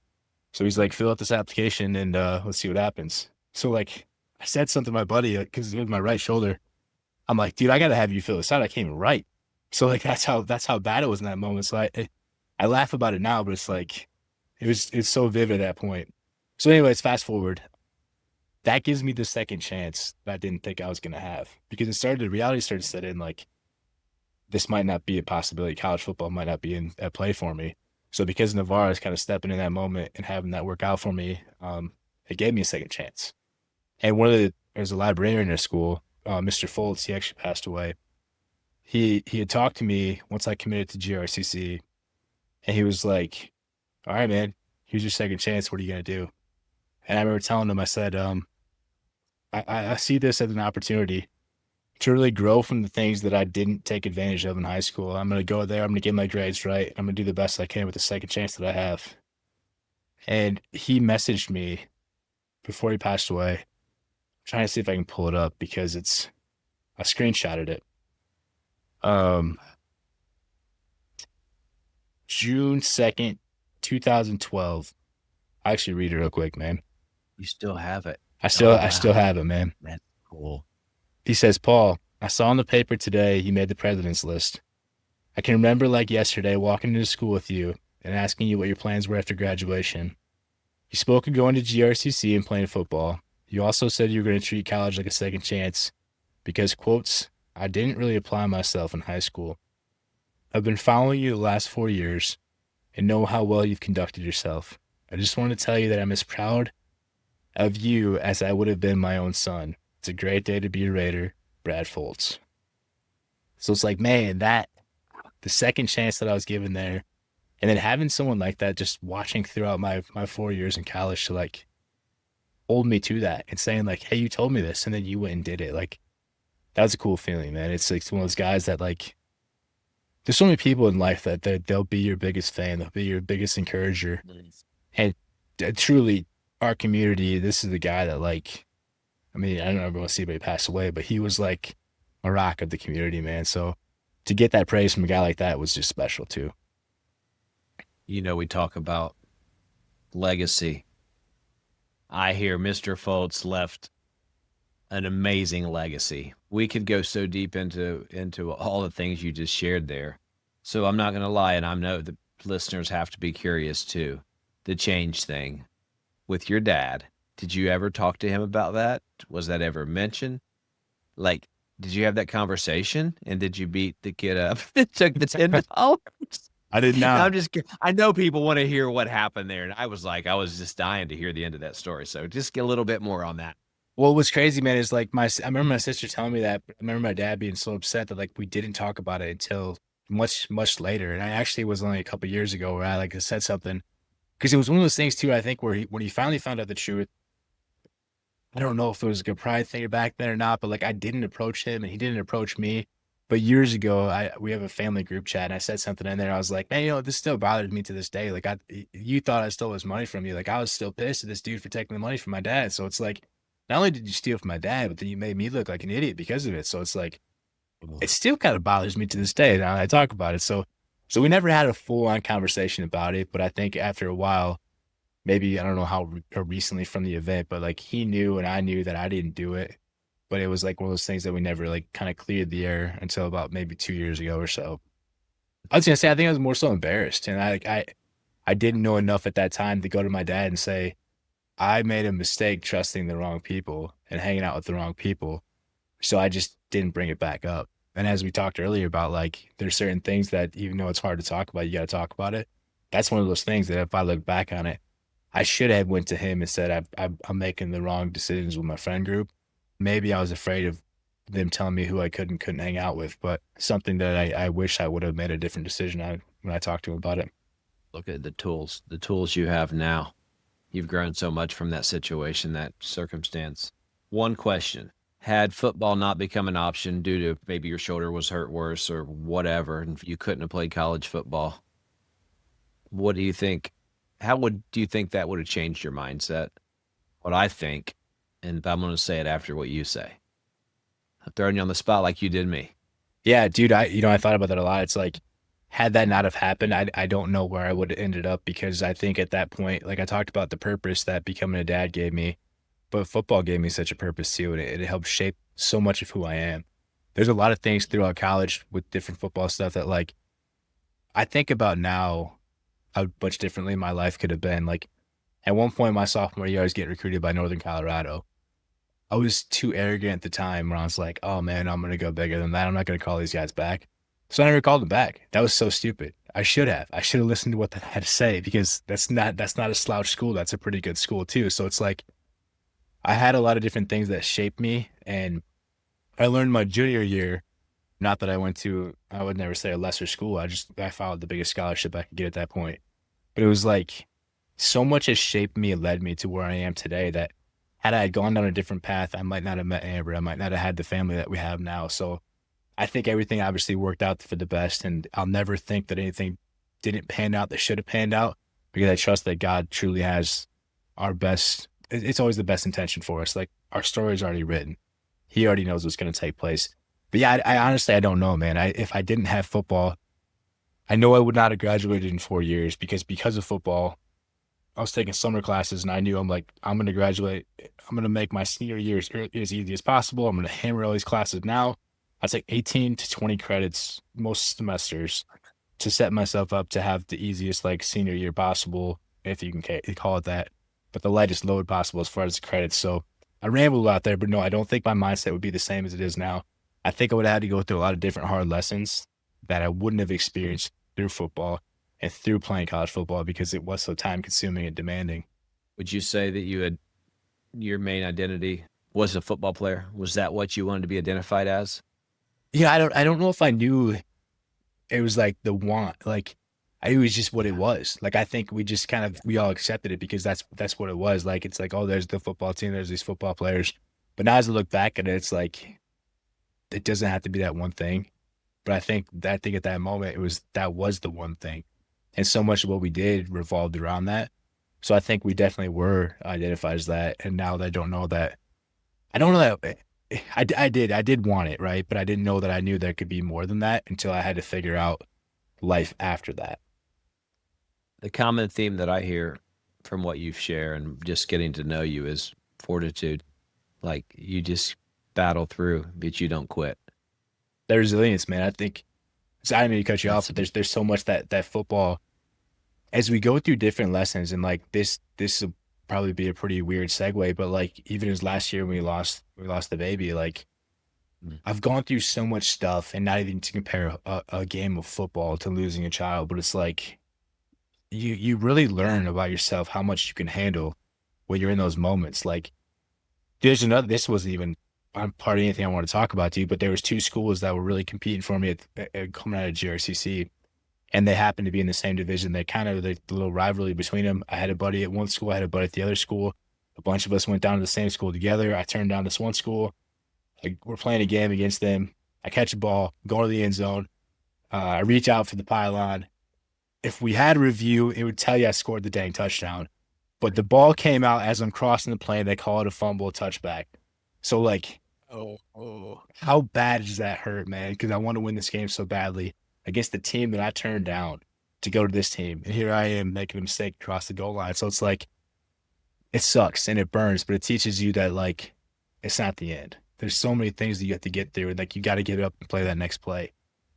So he's like, fill out this application and let's see what happens. So like, I said something to my buddy because it was my right shoulder. I'm like, dude, I gotta have you fill this out. I can't even write. So like, that's how bad it was in that moment. So I laugh about it now, but it's like, it's so vivid at that point. So anyways, fast forward. That gives me the second chance that I didn't think I was gonna have because the reality started to set in like this might not be a possibility. College football might not be in at play for me. So because Navarre is kind of stepping in that moment and having that work out for me, it gave me a second chance. And there's a librarian in our school, Mr. Foltz. He actually passed away. He had talked to me once I committed to GRCC, and he was like, "All right, man, here's your second chance. What are you gonna do?" And I remember telling him, I said, I see this as an opportunity to really grow from the things that I didn't take advantage of in high school. I'm going to go there. I'm going to get my grades right. I'm going to do the best I can with the second chance that I have. And he messaged me before he passed away. I'm trying to see if I can pull it up because I screenshotted it. Um, June 2nd, 2012. I actually read it real quick, man. You still have it. I still Oh I still wow. have it, man. That's cool. He says, Paul, I saw in the paper today you made the president's list. I can remember like yesterday walking into school with you and asking you what your plans were after graduation. You spoke of going to GRCC and playing football. You also said you were going to treat college like a second chance because, quotes, I didn't really apply myself in high school. I've been following you the last 4 years and know how well you've conducted yourself. I just want to tell you that I'm as proud of you as I would have been my own son. It's a great day to be a Raider, Brad Foltz. So it's like, man, that the second chance that I was given there, and then having someone like that just watching throughout my 4 years in college to like hold me to that and saying like, hey, you told me this, and then you went and did it. Like that was a cool feeling, man. It's like one of those guys that like there's so many people in life that they'll be your biggest fan, they'll be your biggest encourager, Nice. and truly, our community. This is the guy that like, I mean, I don't ever want to see anybody pass away, but he was like a rock of the community, man. So to get that praise from a guy like that was just special too. You know, we talk about legacy. I hear Mr. Foltz left an amazing legacy. We could go so deep into all the things you just shared there. So I'm not going to lie, and I know the listeners have to be curious too. The change thing with your dad. Did you ever talk to him about that? Was that ever mentioned? Like, did you have that conversation? And did you beat the kid up that took the $10? I did not. I'm just, I know people want to hear what happened there. And I was like, I was just dying to hear the end of that story. So just get a little bit more on that. What was crazy, man, is like I remember my sister telling me that. I remember my dad being so upset that like we didn't talk about it until much, much later. And I actually was only a couple years ago where I like said something because it was one of those things too. I think where when he finally found out the truth, I don't know if it was like a pride thing back then or not, but like I didn't approach him and he didn't approach me. But years ago, we have a family group chat and I said something in there. I was like, man, this still bothers me to this day. Like you thought I stole his money from you. Like I was still pissed at this dude for taking the money from my dad. So it's like, not only did you steal from my dad, but then you made me look like an idiot because of it. So it's like, it still kind of bothers me to this day. Now I talk about it. So we never had a full on conversation about it. But I think after a while, maybe I don't know how recently from the event, but like he knew and I knew that I didn't do it. But it was like one of those things that we never like kind of cleared the air until about maybe 2 years ago or so. I was gonna say I think I was more so embarrassed, and I didn't know enough at that time to go to my dad and say I made a mistake trusting the wrong people and hanging out with the wrong people. So I just didn't bring it back up. And as we talked earlier about like there's certain things that even though it's hard to talk about, you got to talk about it. That's one of those things that if I look back on it, I should have went to him and said I'm making the wrong decisions with my friend group. Maybe I was afraid of them telling me who I could and couldn't hang out with, but something that I wish I would have made a different decision on when I talked to him about it. Look at the tools you have now. You've grown so much from that situation, that circumstance. One question. Had football not become an option due to maybe your shoulder was hurt worse or whatever, and you couldn't have played college football, what do you think? Do you think that would have changed your mindset? What I think, and I'm going to say it after what you say. I'm throwing you on the spot like you did me. Yeah, dude, I thought about that a lot. It's like, had that not have happened, I don't know where I would have ended up because I think at that point, like I talked about the purpose that becoming a dad gave me, but football gave me such a purpose too, and it helped shape so much of who I am. There's a lot of things throughout college with different football stuff that like I think about now how much differently my life could have been. Like at one point my sophomore year, I was getting recruited by Northern Colorado. I was too arrogant at the time where I was like, oh man, I'm gonna go bigger than that. I'm not gonna call these guys back. So I never called them back. That was so stupid. I should have. I should have listened to what they had to say because that's not a slouch school. That's a pretty good school too. So it's like I had a lot of different things that shaped me and I learned my junior year, not that I went to I would never say a lesser school. I followed the biggest scholarship I could get at that point. But it was like so much has shaped me and led me to where I am today that had I gone down a different path, I might not have met Amber. I might not have had the family that we have now. So I think everything obviously worked out for the best, and I'll never think that anything didn't pan out that should have panned out. because I trust that God truly has our best. It's always the best intention for us. Like our story is already written. He already knows what's going to take place. But yeah, I honestly I don't know, man. If I didn't have football, I know I would not have graduated in 4 years because of football. I was taking summer classes and I knew I'm going to graduate. I'm going to make my senior year as easy as possible. I'm going to hammer all these classes now. I take 18 to 20 credits most semesters to set myself up to have the easiest like senior year possible, if you can call it that, but the lightest load possible as far as the credits. So I rambled out there, but no, I don't think my mindset would be the same as it is now. I think I would have had to go through a lot of different hard lessons that I wouldn't have experienced through football and through playing college football because it was so time consuming and demanding. Would you say that you had your main identity was a football player? Was that what you wanted to be identified as? Yeah, I don't know if I knew it was like the want, like it was just what it was. Like I think we just kind of we all accepted it because that's what it was. Like it's like, oh, there's the football team, there's these football players. But now as I look back at it, it's like it doesn't have to be that one thing. But I think at that moment that was the one thing. And so much of what we did revolved around that. So I think we definitely were identified as that. And now that I don't know that, I don't know that I did want it, right? But I didn't know that I knew there could be more than that until I had to figure out life after that. The common theme that I hear from what you've shared and just getting to know you is fortitude. Like you just battle through, but you don't quit. The resilience, man. I think so I didn't mean to cut you off, That's but there's so much that football as we go through different lessons and like this will probably be a pretty weird segue, but like even as last year when we lost the baby, like mm, I've gone through so much stuff and not even to compare a game of football to losing a child, but it's like you really learn about yourself how much you can handle when you're in those moments. Like there's another this wasn't even on part of anything I want to talk about to you, but there was two schools that were really competing for me coming out of GRCC and they happened to be in the same division. They kind of the little rivalry between them. I had a buddy at one school, I had a buddy at the other school. A bunch of us went down to the same school together. I turned down this one school. Like, we're playing a game against them. I catch a ball, go to the end zone. I reach out for the pylon. If we had a review, it would tell you I scored the dang touchdown. But the ball came out as I'm crossing the plane. They call it a fumble, a touchback. So, like, how bad does that hurt, man? Because I want to win this game so badly against the team that I turned down to go to this team. And here I am making a mistake across the goal line. So it's like, it sucks and it burns, but it teaches you that, like, it's not the end. There's so many things that you have to get through. And, like, you got to get up and play that next play.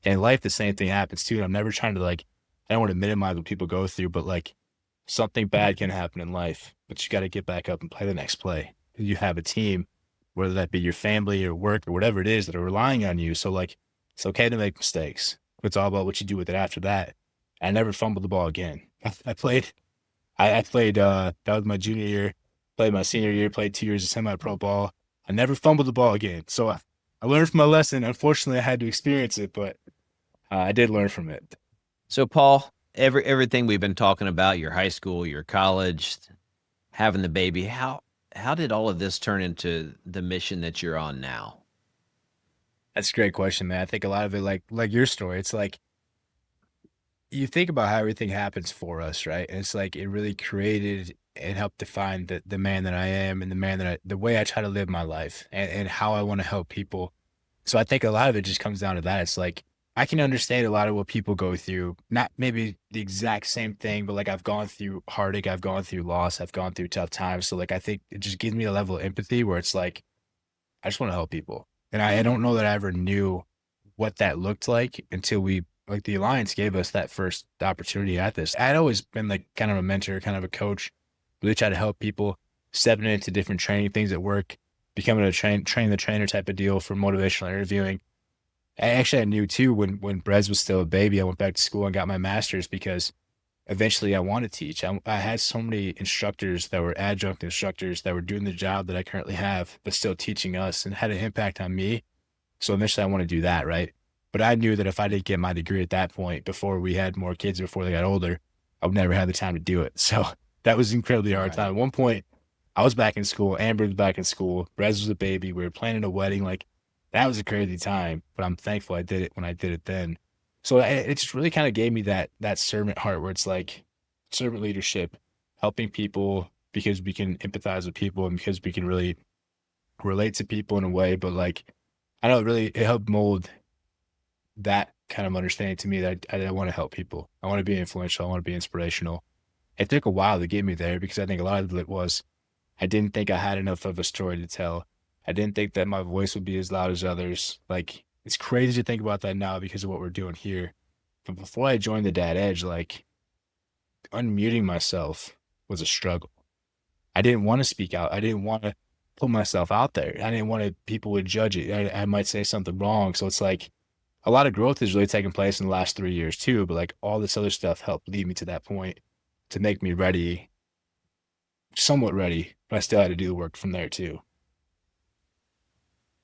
And in life, the same thing happens too. And I'm never trying to, like, I don't want to minimize what people go through, but, like, something bad can happen in life, but you got to get back up and play the next play. You have a team, whether that be your family or work or whatever it is that are relying on you. So, like, it's okay to make mistakes. It's all about what you do with it after that. I never fumbled the ball again. I played, that was my junior year, played my senior year, played 2 years of semi-pro ball. I never fumbled the ball again. So I learned from my lesson. Unfortunately, I had to experience it, but I did learn from it. So, Paul, everything we've been talking about, your high school, your college, having the baby, how did all of this turn into the mission that you're on now? That's a great question, man. I think a lot of it, like your story, it's like you think about how everything happens for us, right? And it's like it really created and helped define the man that I am and the way I try to live my life and how I want to help people. So I think a lot of it just comes down to that. It's like I can understand a lot of what people go through, not maybe the exact same thing, but like I've gone through heartache, I've gone through loss, I've gone through tough times. So like I think it just gives me a level of empathy where it's like I just want to help people. And I don't know that I ever knew what that looked like until like the Alliance gave us that first opportunity at this. I'd always been like kind of a mentor, kind of a coach, really try to help people stepping into different training things at work, becoming a train the trainer type of deal for motivational interviewing. I knew too when Brez was still a baby, I went back to school and got my master's because eventually I want to teach. I had so many instructors that were adjunct instructors that were doing the job that I currently have, but still teaching us and had an impact on me. So eventually I want to do that, right? But I knew that if I didn't get my degree at that point, before we had more kids, before they got older, I would never have the time to do it. So that was incredibly hard Right. time. At one point, I was back in school. Amber was back in school. Brez was a baby. We were planning a wedding. Like that was a crazy time, but I'm thankful I did it when I did it then. So it just really kind of gave me that servant heart where it's like, servant leadership, helping people because we can empathize with people and because we can really relate to people in a way. But like, I don't really, it helped mold that kind of understanding to me that I want to help people. I want to be influential. I want to be inspirational. It took a while to get me there because I think a lot of it was I didn't think I had enough of a story to tell. I didn't think that my voice would be as loud as others. Like, it's crazy to think about that now because of what we're doing here. But before I joined the Dad Edge, like, unmuting myself was a struggle. I didn't want to speak out. I didn't want to put myself out there. I didn't want to, people would judge it. I might say something wrong. So it's like a lot of growth has really taken place in the last 3 years too. But like all this other stuff helped lead me to that point to make me ready, somewhat ready, but I still had to do the work from there too.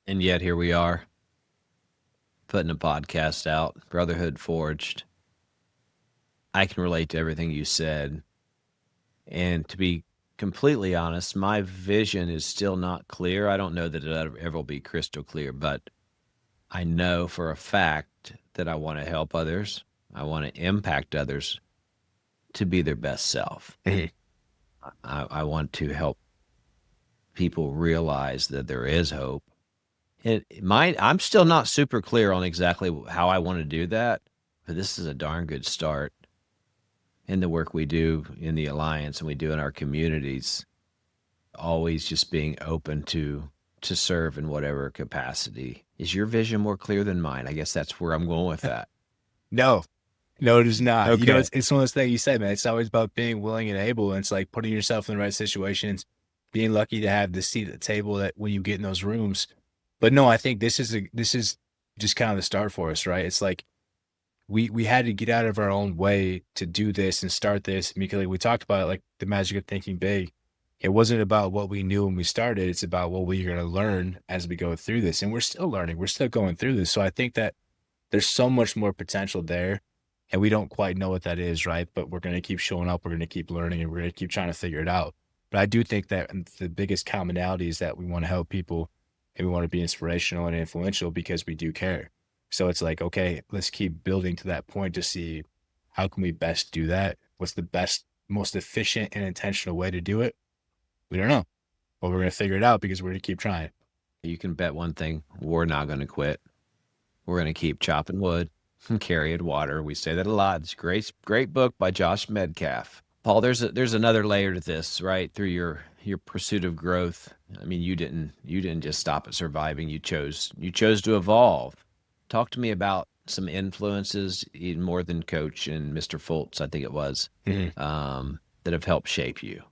And yet here we are putting a podcast out, Brotherhood Forged. I can relate to everything you said. And to be completely honest, my vision is still not clear. I don't know that it ever will be crystal clear, but I know for a fact that I want to help others. I want to impact others to be their best self. Mhm. I want to help people realize that there is hope. I'm still not super clear on exactly how I want to do that, but this is a darn good start in the work we do in the Alliance and we do in our communities. Always just being open to serve in whatever capacity. Is your vision more clear than mine? I guess that's where I'm going with that. No, no, it is not. You know, Okay. it's one of those things you said, man. It's always about being willing and able. And it's like putting yourself in the right situations, being lucky to have the seat at the table that when you get in those rooms. But no, I think this is just kind of the start for us, right? It's like we had to get out of our own way to do this and start this because like, we talked about it, like the magic of thinking big. It wasn't about what we knew when we started. It's about what we're going to learn as we go through this. And we're still learning. We're still going through this. So I think that there's so much more potential there. And we don't quite know what that is, right? But we're going to keep showing up. We're going to keep learning and we're going to keep trying to figure it out. But I do think that the biggest commonality is that we want to help people and we want to be inspirational and influential because we do care. So it's like, okay, let's keep building to that point to see how can we best do that? What's the best, most efficient and intentional way to do it? We don't know, but we're going to figure it out because we're going to keep trying. You can bet one thing, we're not going to quit. We're going to keep chopping wood and carrying water. We say that a lot. It's a great book by Josh Medcalf. Paul, there's another layer to this, right? Through your pursuit of growth. I mean, you didn't just stop at surviving. You chose to evolve. Talk to me about some influences, even more than Coach and Mr. Fultz, I think it was, Mhm. that have helped shape you.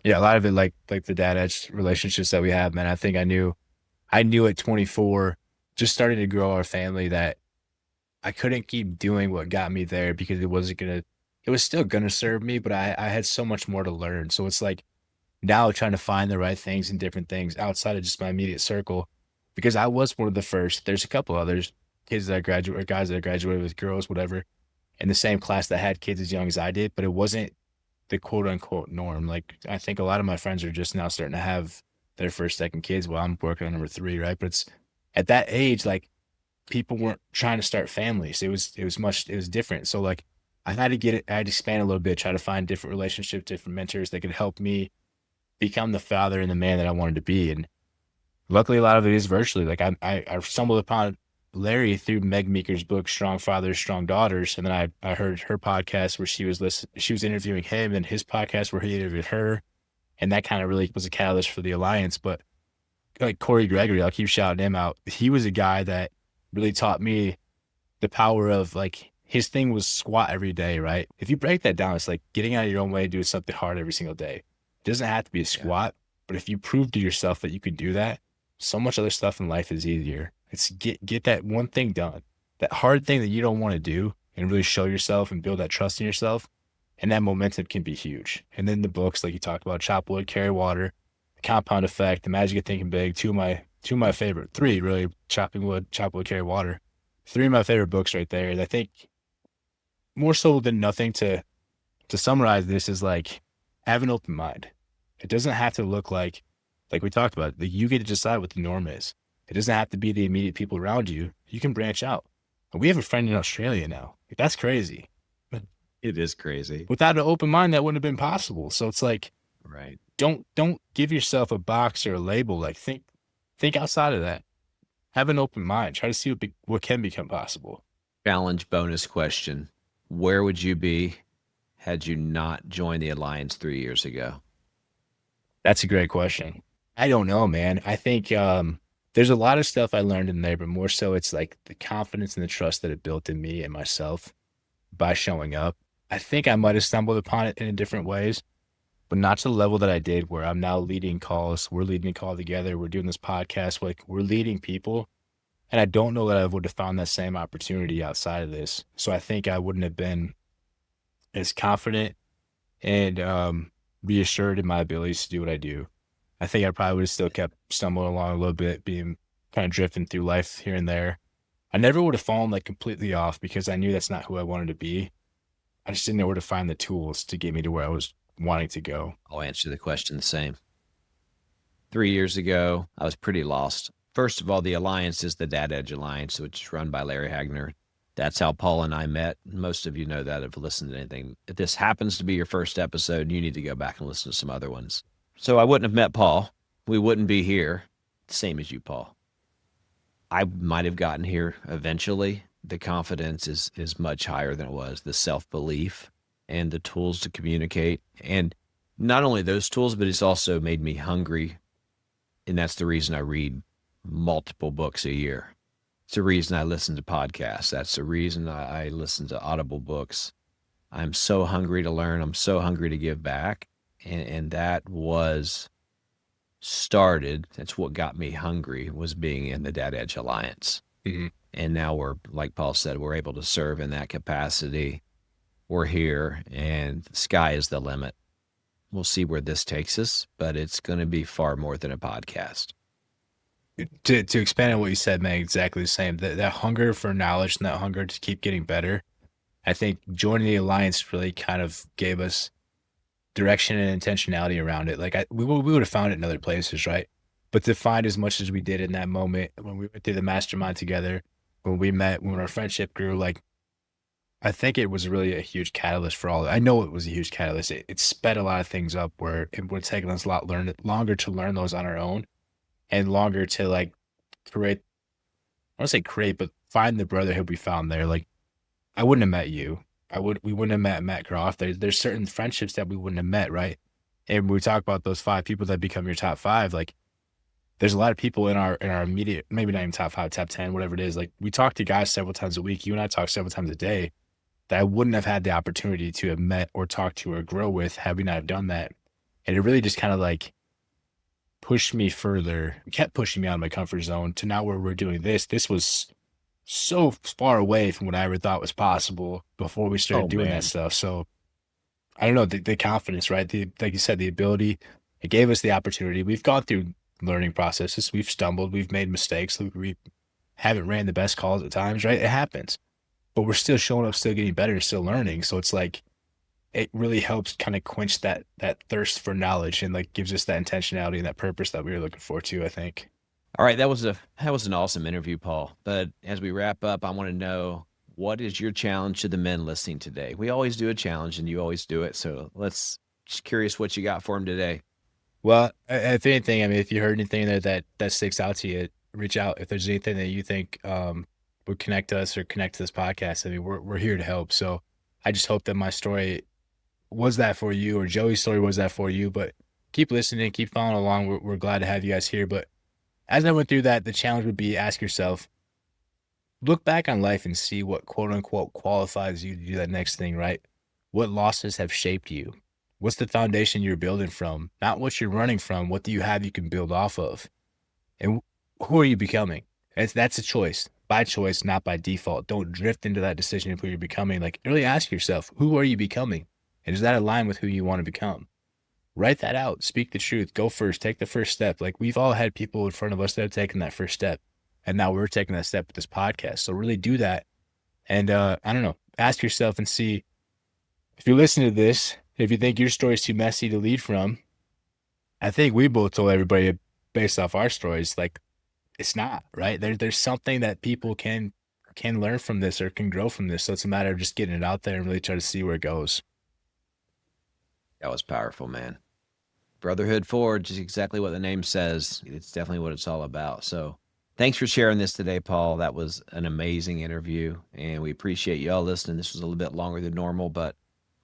Yeah, a lot of it, like the dad edge relationships that we have, man. I think I knew at 24, just starting to grow our family, that I couldn't keep doing what got me there because it was still gonna serve me, but I had so much more to learn. So it's like now trying to find the right things and different things outside of just my immediate circle, because I was one of the first. There's a couple others, kids that I graduated, or guys that I graduated with, girls, whatever, in the same class that had kids as young as I did, but it wasn't the quote unquote norm. Like I think a lot of my friends are just now starting to have their first, second kids while I'm working on number three, right? But it's at that age, like people weren't trying to start families. It was different. So like I had to expand a little bit, try to find different relationships, different mentors that could help me become the father and the man that I wanted to be. And luckily a lot of it is virtually. Like I stumbled upon Larry through Meg Meeker's book, Strong Fathers, Strong Daughters. And then I heard her podcast where she was interviewing him, and his podcast where he interviewed her. And that kind of really was a catalyst for the alliance. But like Corey Gregory, I'll keep shouting him out. He was a guy that really taught me the power of, like, his thing was squat every day, right? If you break that down, it's like getting out of your own way and doing something hard every single day. It doesn't have to be a Yeah. squat, but if you prove to yourself that you can do that, so much other stuff in life is easier. It's get that one thing done, that hard thing that you don't want to do, and really show yourself and build that trust in yourself. And that momentum can be huge. And then the books, like you talked about, Chop Wood, Carry Water, The Compound Effect, The Magic of Thinking Big, two of my favorite, three really, Chop Wood, Carry Water. Three of my favorite books right there. And I think more so than nothing, to summarize this, is like have an open mind. It doesn't have to look like we talked about, that you get to decide what the norm is. It doesn't have to be the immediate people around you. You can branch out. And we have a friend in Australia now. Like, that's crazy. It is crazy. Without an open mind, that wouldn't have been possible. So it's like, Right. don't give yourself a box or a label. Like think outside of that. Have an open mind. Try to see what can become possible. Challenge bonus question. Where would you be had you not joined the Alliance 3 years ago? That's a great question. I don't know, man. I think there's a lot of stuff I learned in there, but more so it's like the confidence and the trust that it built in me and myself by showing up. I think I might have stumbled upon it in different ways, but not to the level that I did where I'm now leading calls. We're leading a call together. We're doing this podcast. Like we're leading people. And I don't know that I would have found that same opportunity outside of this. So I think I wouldn't have been as confident and reassured in my abilities to do what I do. I think I probably would have still kept stumbling along a little bit, being kind of drifting through life here and there. I never would have fallen like completely off because I knew that's not who I wanted to be. I just didn't know where to find the tools to get me to where I was wanting to go. I'll answer the question the same. 3 years ago, I was pretty lost. First of all, the Alliance is the Dad Edge Alliance, which is run by Larry Hagner. That's how Paul and I met. Most of you know that if listened to anything. If this happens to be your first episode, you need to go back and listen to some other ones. So I wouldn't have met Paul. We wouldn't be here. Same as you, Paul. I might have gotten here eventually. The confidence is much higher than it was. The self-belief and the tools to communicate. And not only those tools, but it's also made me hungry. And that's the reason I read multiple books a year. It's the reason I listen to podcasts. That's the reason I listen to Audible books. I'm so hungry to learn. I'm so hungry to give back. And that was started. That's what got me hungry, was being in the Dad Edge Alliance. Mhm. And now we're, like Paul said, we're able to serve in that capacity. We're here and the sky is the limit. We'll see where this takes us, but it's going to be far more than a podcast. To expand on what you said, man, exactly the same. That hunger for knowledge and that hunger to keep getting better. I think joining the Alliance really kind of gave us direction and intentionality around it. Like we would have found it in other places, right? But to find as much as we did in that moment when we went through the mastermind together, when we met, when our friendship grew, like I think it was really a huge catalyst for all. I know it was a huge catalyst. It sped a lot of things up where it would have taken us a lot longer to learn those on our own and longer to like create. I don't say create, but find the brotherhood we found there. Like I wouldn't have met you. We wouldn't have met Matt Croft. There's certain friendships that we wouldn't have met, right? And when we talk about those 5 people that become your top five, like there's a lot of people in our immediate, maybe not even top five, top 10, whatever it is. Like we talk to guys several times a week. You and I talk several times a day that I wouldn't have had the opportunity to have met or talked to or grow with had we not have done that. And it really just kind of like pushed me further, kept pushing me out of my comfort zone to now where we're doing this. This was so far away from what I ever thought was possible before we started Oh, doing that man. stuff. So I don't know, the confidence, right? Like you said, the ability, it gave us the opportunity. We've gone through learning processes. We've stumbled. We've made mistakes. We haven't ran the best calls at times, right? It happens, but we're still showing up, still getting better, still learning. So it's like, it really helps kind of quench that thirst for knowledge and like gives us that intentionality and that purpose that we were looking for too, I think. All right, that was an awesome interview, Paul. But as we wrap up, I want to know, what is your challenge to the men listening today? We always do a challenge, and you always do it. So let's just curious what you got for them today. Well, if anything, I mean, if you heard anything there that sticks out to you, reach out. If there's anything that you think would connect us or connect to this podcast, I mean, we're here to help. So I just hope that my story was that for you, or Joey's story was that for you. But keep listening, keep following along. We're glad to have you guys here. But as I went through that, the challenge would be ask yourself, look back on life and see what quote unquote qualifies you to do that next thing, right? What losses have shaped you? What's the foundation you're building from? Not what you're running from. What do you have you can build off of? And who are you becoming? That's a choice, by choice, not by default. Don't drift into that decision of who you're becoming. Like really ask yourself, who are you becoming? And does that align with who you want to become? Write that out. Speak the truth. Go first. Take the first step. Like we've all had people in front of us that have taken that first step. And now we're taking that step with this podcast. So really do that. And I don't know, ask yourself and see if you're listening to this, if you think your story is too messy to lead from. I think we both told everybody based off our stories, like it's not, right? There's something that people can can learn from this or can grow from this. So it's a matter of just getting it out there and really try to see where it goes. That was powerful, man. Brotherhood Forge is exactly what the name says. It's definitely what it's all about. So thanks for sharing this today, Paul. That was an amazing interview, and we appreciate y'all listening. This was a little bit longer than normal, but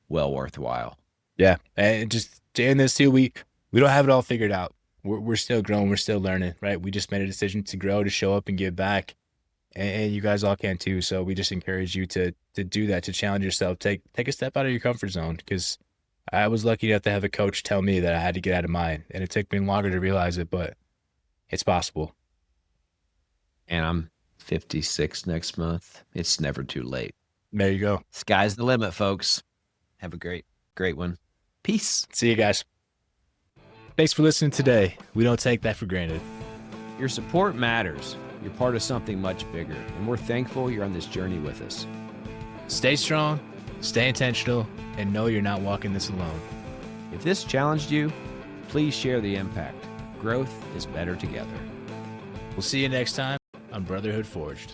well worthwhile. Yeah. And just to end this too, we don't have it all figured out. We're still growing. We're still learning, right? We just made a decision to grow, to show up and give back. And you guys all can too. So we just encourage you to do that, to challenge yourself. Take a step out of your comfort zone, because I was lucky enough to have a coach tell me that I had to get out of mine, and it took me longer to realize it, but it's possible. And I'm 56 next month. It's never too late. There you go. Sky's the limit, folks. Have a great one. Peace. See you guys. Thanks for listening today. We don't take that for granted. Your support matters. You're part of something much bigger, and we're thankful you're on this journey with us. Stay strong, stay intentional, and know you're not walking this alone. If this challenged you, please share the impact. Growth is better together. We'll see you next time on Brotherhood Forged.